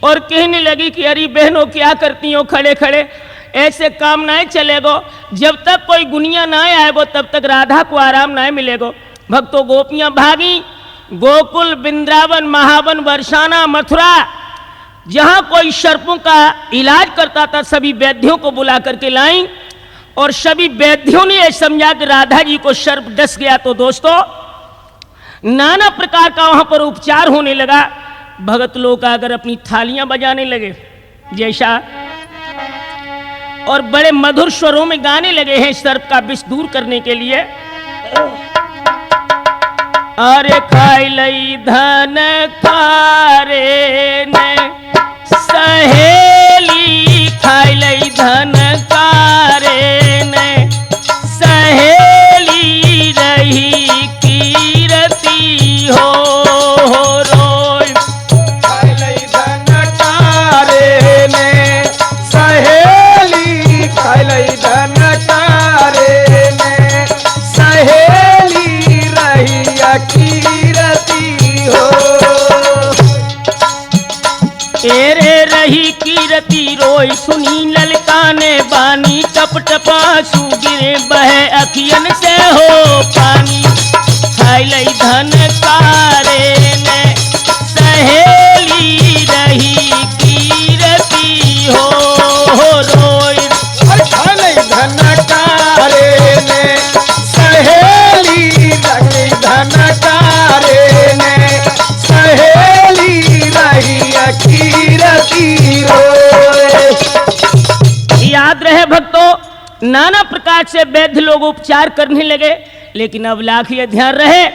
और कहने लगी कि अरे बहनों क्या करती हो खड़े खड़े, ऐसे काम ना चलेगो। जब तक कोई गुनिया ना आएगो तब तक राधा को आराम ना मिलेगो। भक्तों गोपियां भागी गोकुल, वृंदावन, महावन, बरसाना, मथुरा, जहां कोई सर्पों का इलाज करता था सभी वैद्यों को बुला करके लाई, और सभी वैद्यों ने यह समझा कि राधा जी को सर्प डस गया। तो दोस्तों नाना प्रकार का वहां पर उपचार होने लगा। भगत लोग अगर अपनी थालियां बजाने लगे जैसा, और बड़े मधुर स्वरों में गाने लगे हैं सर्प का विष दूर करने के लिए। अरे खाई लई धन कारे ने सहेली, खाई लई धन कारे ने सहेली, रही कीरती हो रोय। खाई लई धन कारे ने सहेली, खाई लई धन कारे ने सहेली, रही कीरती हो। एरे रही कीरती रोई सुनी ललकाने बानी, टप टपा गिरे बहे अखियन से हो पानी। खाई लई धन कारे ने सहेली, रही कीरती हो रोई। खाई लई धन कारे ने सहेली, रही धन कारे ने सहेली, रही कीरती हो। याद रहे भक्तों, नाना प्रकार से वैद्य लोग उपचार करने लगे, लेकिन अब लाख ये ध्यान रहे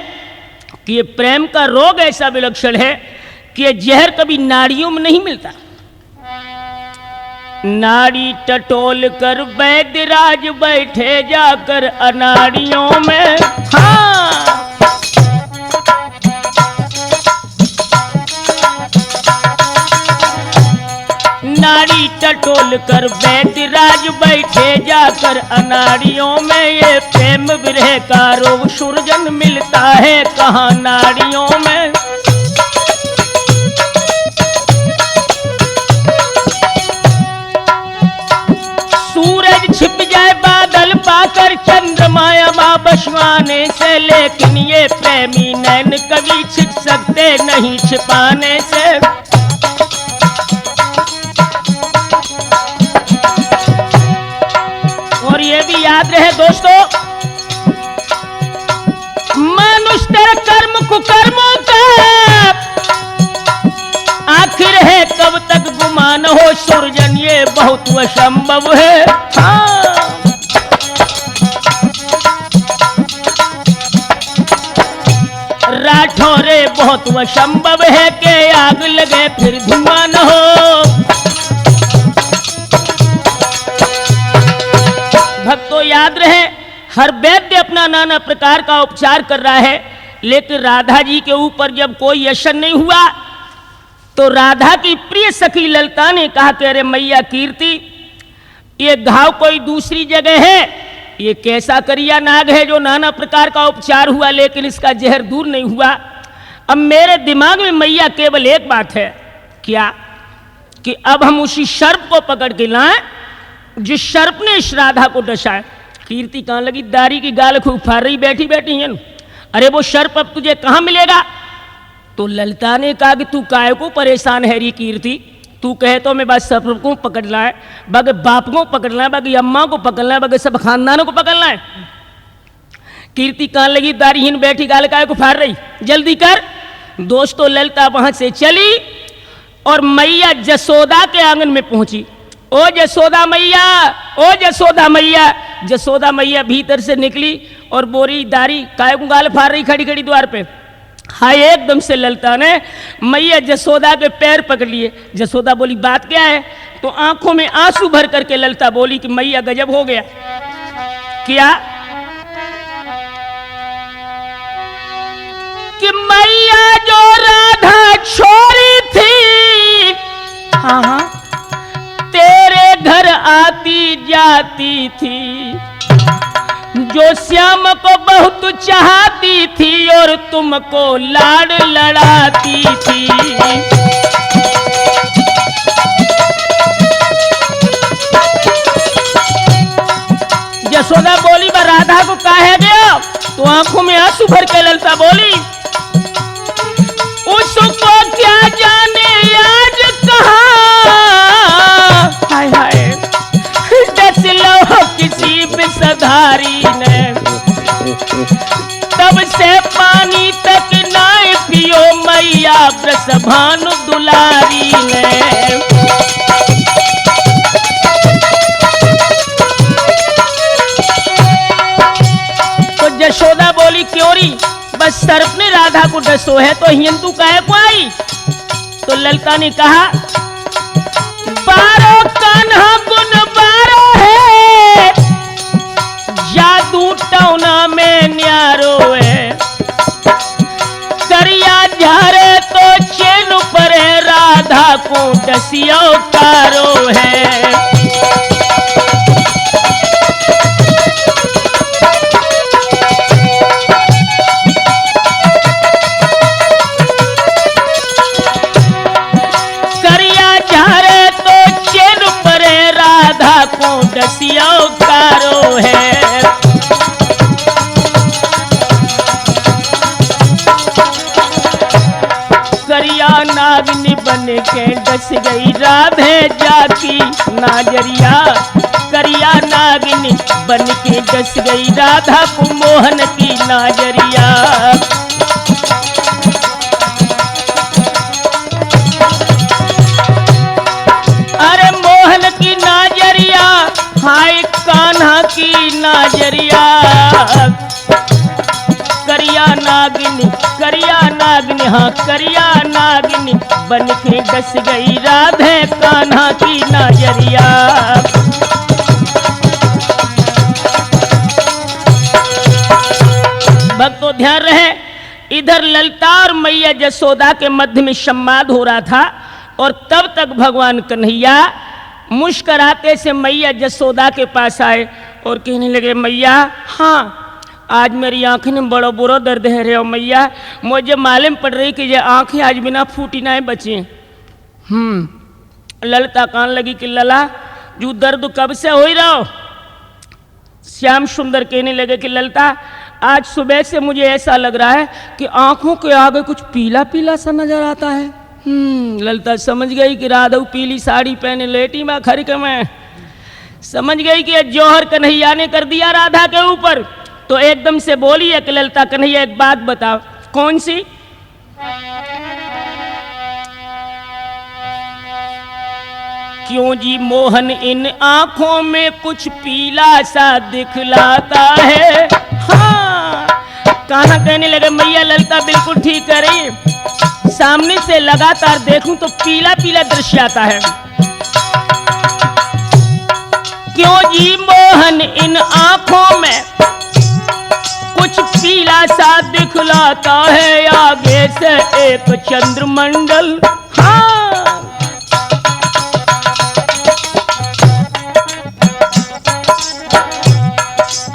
कि ये प्रेम का रोग ऐसा विलक्षण है कि ये जहर कभी नाड़ियों में नहीं मिलता। नाड़ी टटोल कर वैद्यराज बैठे जाकर अनाड़ियों में। हाँ नाड़ी टटोल कर वैद्यराज बैठे जाकर अनाड़ियों में। ये प्रेम विरह का रोग सुरजन मिलता है कहाँ नाड़ियों में। सूरज छिप जाए बादल पाकर चंद्रमाया वापस आने से, लेकिन ये प्रेमी नैन कभी छिप सकते नहीं छिपाने से। और ये भी याद रहे दोस्तों, मनुष्य तेरे कर्म कुकर्मों का आखिर है कब तक गुमान हो सुरजन, ये बहुत असंभव है। हाँ राठौरे बहुत असंभव है कि आग लगे फिर धुआं न हो। भक्तों याद रहे, हर वैद्य अपना नाना प्रकार का उपचार कर रहा है, लेकिन राधा जी के ऊपर जब कोई असर नहीं हुआ तो राधा की प्रिय सखी ललिता ने कहा कि अरे मैया कीर्ति, ये घाव कोई दूसरी जगह है, ये कैसा करिया नाग है जो नाना प्रकार का उपचार हुआ लेकिन इसका जहर दूर नहीं हुआ। अब मेरे दिमाग में मैया केवल एक बात है, क्या कि अब हम उसी सर्प को पकड़ के लाएं जिस सर्प ने इस राधा को डसा है। कीर्ति कहाँ लगी, दारी की गाल खूब फाड़ रही बैठी बैठी है। अरे वो सर्प अब तुझे कहाँ मिलेगा? तो ललिता ने कहा कि तू काय को परेशान है री कीर्ति, तू कहे तो मैं बस सर्प को पकड़ना है, बाकी बाप को पकड़ना है, बाकी अम्मा को पकड़ना है, बाकी सब खानदानों को पकड़ना है। कीर्ति कान लगी दारीहीन बैठी गाल काय को फाड़ रही, जल्दी कर। दोस्तों ललिता वहां से चली और मैया जसोदा के आंगन में पहुंची। ओ जसोदा मैया, ओ जसोदा मैया। जसोदा मैया भीतर से निकली और बोरी दारी काय को गाल फाड़ रही खड़ी खड़ी द्वार पे। हाय एकदम से ललिता ने मैया जसोदा के पैर पकड़ लिए। जसोदा बोली बात क्या है? तो आंखों में आंसू भर करके ललिता बोली कि मैया गजब हो गया। क्या? कि मैया जो राधा छोड़ी थी, हाँ तेरे घर आती जाती थी, जो श्याम को बहुत चाहती थी और तुमको लाड लड़ाती थी। जसोदा बोली बा राधा को काहे गया? तो आंखों में आंसू भर के ललिता बोली उसको क्या जाने आज कहाँ, हाय हाय डस लो किसी विषधारी ने, तब से पानी तक ना पियो मैया वृषभानु दुलारी ने। तो जशोदा बोली क्यों री, बस सर्प ने राधा को डसो है तो हियन तू काहे को आई? तो ललिता ने कहा बारो कान्हा गुण बारो है, जादू टौना में न्यारो है, करिया झारे तो चेन पर राधा को डसियो तारो है। डसिया कारो है। करिया नागिनी बन के डस गई राधे जाकी नाजरिया, करिया नागिनी बन के डस गई राधा को मोहन की नाजरिया। अरे मोहन की नाजरिया, हाय कान्हा की नाजरिया, करिया नागिनी, करिया नागिनी, हाँ करिया नागिनी बन के डस गई राधे कान्हा की नाजरिया। भक्तों ध्यान रहे, इधर ललिता और मैया जसोदा के मध्य में संवाद हो रहा था और तब तक भगवान कन्हैया मुस्कुराते से मैया जसोदा के पास आए और कहने लगे मैया हाँ आज मेरी आंखें में बड़ा बुरा दर्द है रे मैया, मुझे मालूम पड़ रही कि ये आंखें आज बिना फूटी ना बची। ललिता कान लगी कि लला जो दर्द कब से हो ही रहो। श्याम सुंदर कहने लगे कि ललिता आज सुबह से मुझे ऐसा लग रहा है कि आंखों के आगे कुछ पीला पीला सा नजर आता है। ललिता समझ गई कि राधव पीली साड़ी पहने लेटी माँ खरक में, समझ गई कि जौहर कन्हैया ने कर दिया राधा के ऊपर। तो एकदम से बोली है कि ललिता कन्हैया एक बात बताओ। कौन सी? क्यों जी मोहन इन आंखों में कुछ पीला सा दिखलाता है। हाँ कान्हा कहने लगे मैया ललिता बिल्कुल ठीक कह रही है, सामने से लगातार देखूं तो पीला पीला दृश्य आता है। क्यों जी मोहन इन आंखों में कुछ पीला सा दिखलाता है, आगे से एक चंद्रमंडल, हाँ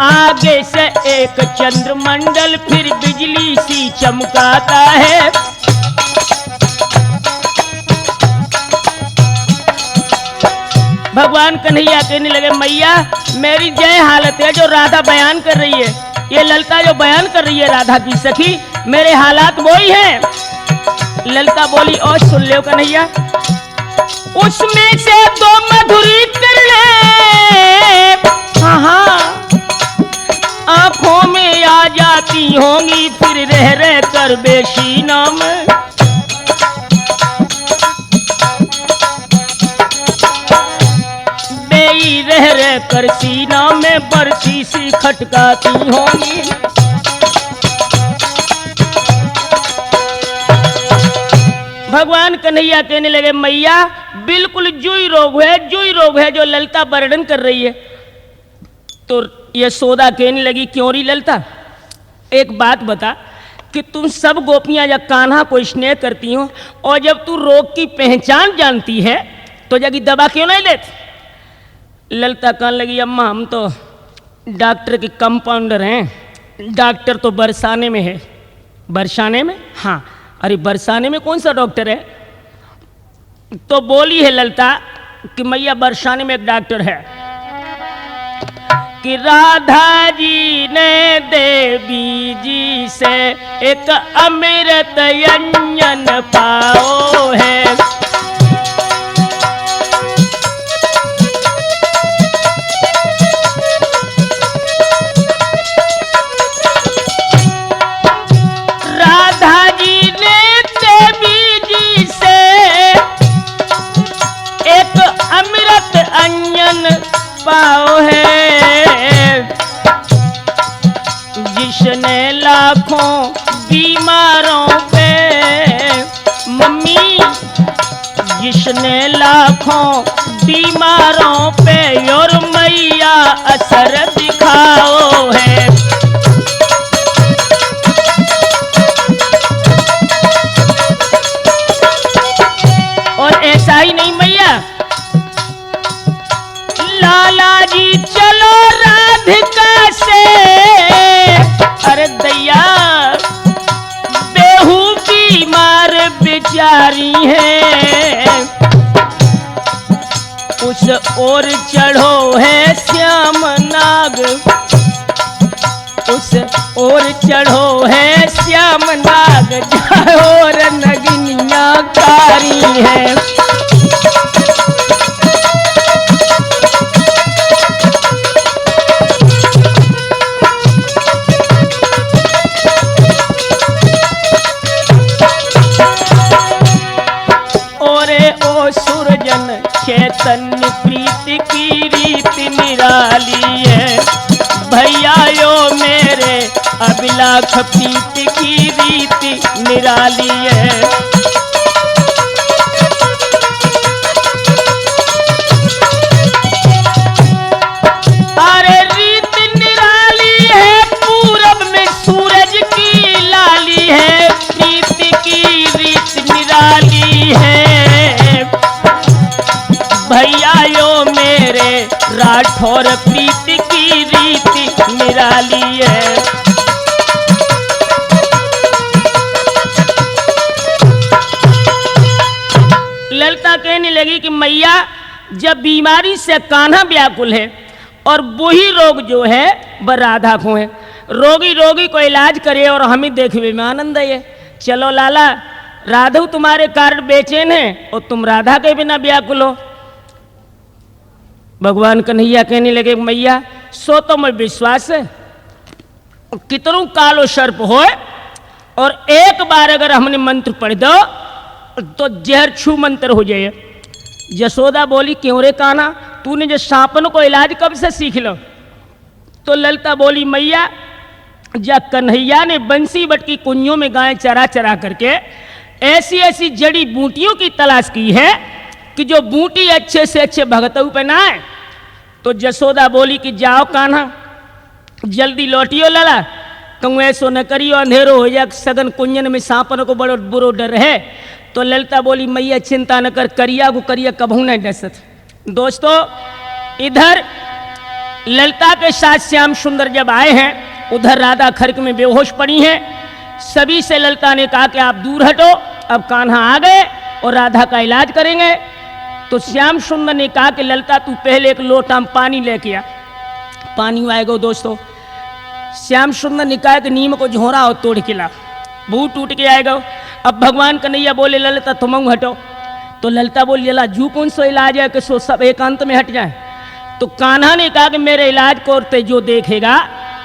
आगे से एक चंद्रमंडल फिर बिजली सी चमकाता है। भगवान कन्हैया कहने लगे मैया मेरी जय हालत है जो राधा बयान कर रही है, ये ललता जो बयान कर रही है राधा की सखी, मेरे हालात वही हैं। ललता बोली और सुन लो कन्हैया, उसमें से तो मधुरी कर ले, हाँ आंखों में आ जाती होंगी फिर रह रह कर बेशीना में। बेई रह रह कर सीना में बरसी सी खटकाती होंगी। भगवान कन्हैया कहने लगे मैया बिल्कुल जुई रोग है जो ललता वर्णन कर रही है। तो यशोदा कहने लगी क्यों री ललता, एक बात बता कि तुम सब गोपियां जब कान्हा को स्नेह करती हो और जब तू रोग की पहचान जानती है तो जगी दवा क्यों नहीं लेती। ललता कहने लगी अम्मा हम तो डॉक्टर के कंपाउंडर हैं, डॉक्टर तो बरसाने में है। बरसाने में? हाँ। अरे बरसाने में कौन सा डॉक्टर है? तो बोली है ललता कि मैया बरसाने में एक डॉक्टर है कि राधा जी ने देवी जी से एक अमृत व्यंजन पाओ है। राधा जी ने देवी जी से एक अमृत व्यंजन पाओ है, जिसने लाखों बीमारों पे मम्मी, जिसने लाखों बीमारों पे और मैया असर दिखाओ है। और ऐसा ही नहीं मैया, लाला जी चलो राधिका से, अरे दैया बेहू बीमार बेचारी है, उस ओर चढ़ो है श्याम नाग, उस ओर चढ़ो है श्याम नाग, और नगनिया कारी है। चैतन्य प्रीति की रीति निराली है, भैया यो मेरे अभिलाख प्रीति की रीति निराली है। अरे रीति निराली है, पूरब में सूरज की लाली है, प्रीति की रीति निराली है, भैया यो मेरे राठौर प्रीति की रीति निराली है। ललता कहने लगी कि मैया जब बीमारी से कान्हा व्याकुल है और वही रोग जो है वह राधा को है, रोगी को इलाज करे और हमें देखने में आनंद है। चलो लाला राधु तुम्हारे कारण बेचैन है और तुम राधा के बिना व्याकुल हो। भगवान कन्हैया कहने लगे मैया सो तो मैं विश्वास है, कितनों कालो सर्प हो और एक बार अगर हमने मंत्र पढ़ दो तो जहर छू मंत्र हो जाए। यशोदा बोली क्यों रे कान्हा, तूने जो सांपन को इलाज कब से सीख लो? तो ललता बोली मैया जब कन्हैया ने बंसी बट की कुंजों में गाय चरा चरा करके ऐसी ऐसी जड़ी बूटियों की तलाश की है कि जो बूटी अच्छे से अच्छे भगतऊ पे ना आए। तो यशोदा बोली कि जाओ कान्हा जल्दी लौटियो लला, कहूँ ऐसो न करियो अंधेरो हो जाए, सघन कुंजन में सांपन को बड़ो बुरो डर है। तो ललता बोली मैया चिंता न कर, करिया को करिया कभू न डसत। दोस्तों इधर ललता के साथ श्याम सुंदर जब आए हैं, उधर राधा खर्क में बेहोश पड़ी हैं। सभी से ललता ने कहा कि आप दूर हटो, अब कान्हा आ गए और राधा का इलाज करेंगे। तो श्याम सुंदर ने कहा कि ललिता तू पहले एक लोटा में पानी लेके आ। पानी आएगा दोस्तों। श्याम सुंदर ने कहा कि नीम को झोरा और तोड़ के ला, बूट टूट के आएगा। अब भगवान कन्हैया बोले ललिता तुम हटो। तो ललिता बोली लला जू कौन सा इलाज है कि सो सब एकांत में हट जाए। तो कान्हा ने कहा कि मेरे इलाज को जो देखेगा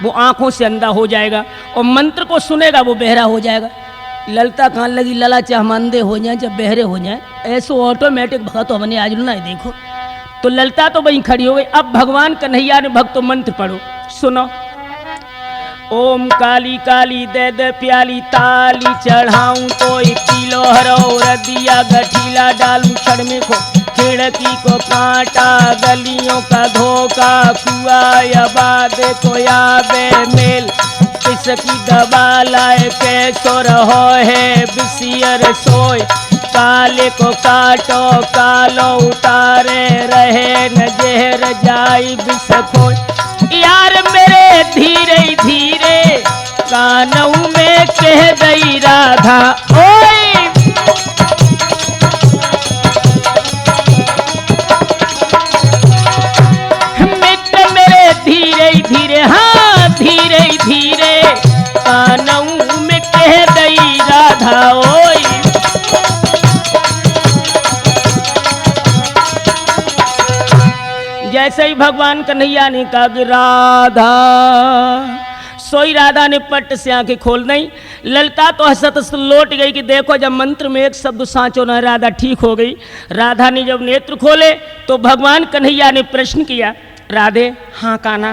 वो आंखों से अंधा हो जाएगा और मंत्र को सुनेगा वो बहरा हो जाएगा। ललिता कहने लगी लला चाहे हम अंधे हो जाए चाहे बहरे हो जाए ऐसो ऑटोमेटिक भगत हमने आज ना देखो। तो ललिता तो वहीं खड़ी हो गई। अब भगवान कन्हैया ने भक्तो मंत्र पढ़ो, सुनो। ओम काली काली दे दे प्याली ताली चढ़ाऊं तो पीलो हरो रदिया गठीला डालूं छड़ में खो खिड़की को कांटा गलियों का धोखा कुआ या बाद को याबे मेल किसकी दबा लाए कैसो रहो है बिसियर सोए काले को काटो कालो उतारे रहे न जहर जाई बिसको यार मेरे धीरे धीरे कानऊ में कह दई राधा ओए मित्र मेरे धीरे धीरे हाँ धीरे धीरे कानऊ में कह दई राधा ओए। जैसे ही भगवान कन्हैया ने कहा कि राधा, सोई राधा ने पट से आंखें खोल नहीं। ललिता तो हंसत हंसत लौट गई कि देखो जब मंत्र में एक शब्द सांचो ना राधा ठीक हो गई। राधा ने जब नेत्र खोले तो भगवान कन्हैया ने प्रश्न किया राधे हाँ कान्हा।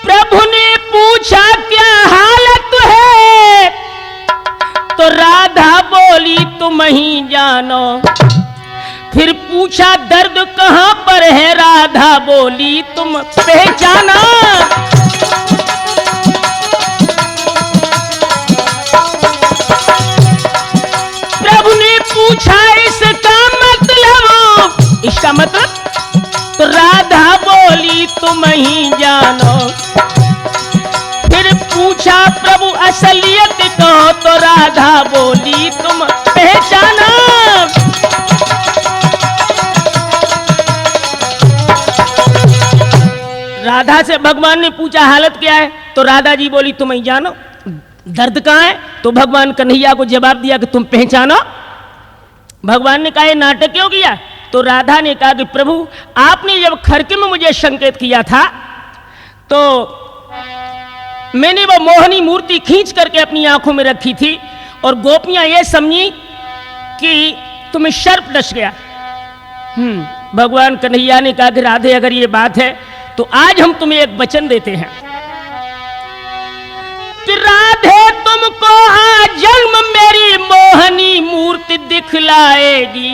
प्रभु ने पूछा क्या हालत है तो राधा बोली तुम ही जानो। फिर पूछा दर्द कहाँ पर है राधा बोली तुम पहचाना। प्रभु ने पूछा इसका मतलब तो राधा बोली तुम ही जानो। फिर पूछा प्रभु असलियत को तो राधा बोली तुम पहचाना। राधा से भगवान ने पूछा हालत क्या है तो राधा जी बोली तुम ही जानो। दर्द कहाँ है तो भगवान कन्हैया को जवाब दिया कि तुम पहचानो। भगवान ने कहा ये नाटक क्यों किया तो राधा ने कहा कि प्रभु आपने जब खरके में मुझे संकेत किया था तो मैंने वो मोहनी मूर्ति खींच करके अपनी आंखों में रखी थी और गोपियां ये समझी कि तुम्हें सर्प डस गया। भगवान कन्हैया ने कहा कि राधे अगर ये बात है तो आज हम तुम्हें एक वचन देते हैं कि राधे तुमको आज जन्म मेरी मोहनी मूर्ति दिखलाएगी।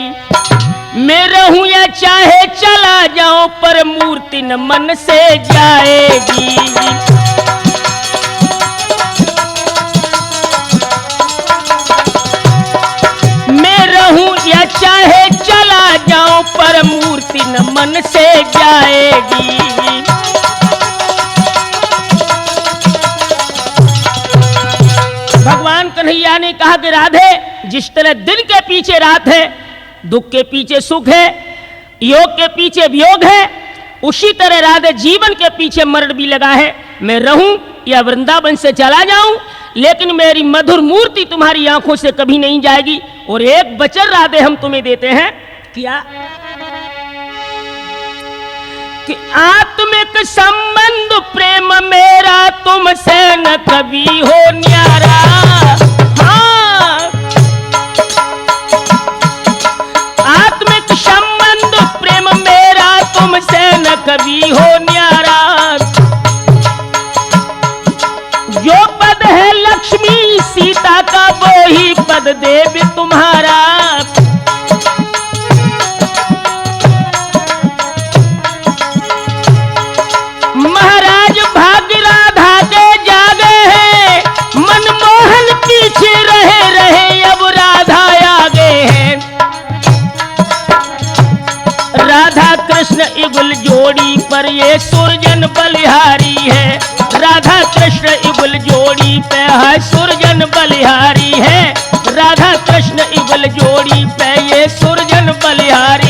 मैं रहूं या चाहे चला जाऊं पर मूर्ति न मन से जाएगी। मैं रहूं या चाहे चला जाऊं पर मूर्ति न मन से जाएगी। भगवान कन्हैया ने कहा कि राधे जिस तरह दिन के पीछे रात है दुख के पीछे सुख है योग के पीछे वियोग है उसी तरह राधे जीवन के पीछे मरण भी लगा है। मैं रहूं या वृंदावन से चला जाऊं लेकिन मेरी मधुर मूर्ति तुम्हारी आंखों से कभी नहीं जाएगी। और एक वचन राधे हम तुम्हें देते हैं क्या कि आत्मिक संबंध प्रेम मेरा तुमसे न कभी हो न्यारा। हाँ आत्मिक संबंध प्रेम मेरा तुमसे न कभी हो न्यारा। जो पद है लक्ष्मी सीता का वो ही पद देव तुम्हारा। महाराज भाग्य राधा के जागे हैं मनमोहन पीछे रहे रहे अब राधा आगे है। राधा कृष्ण युगल जोड़ी पर ये सुरजन बलिहारी है। राधा कृष्ण युगल जोड़ी पे है सुरजन बलिहारी है। राधा कृष्ण युगल जोड़ी पे ये सुरजन बिहारी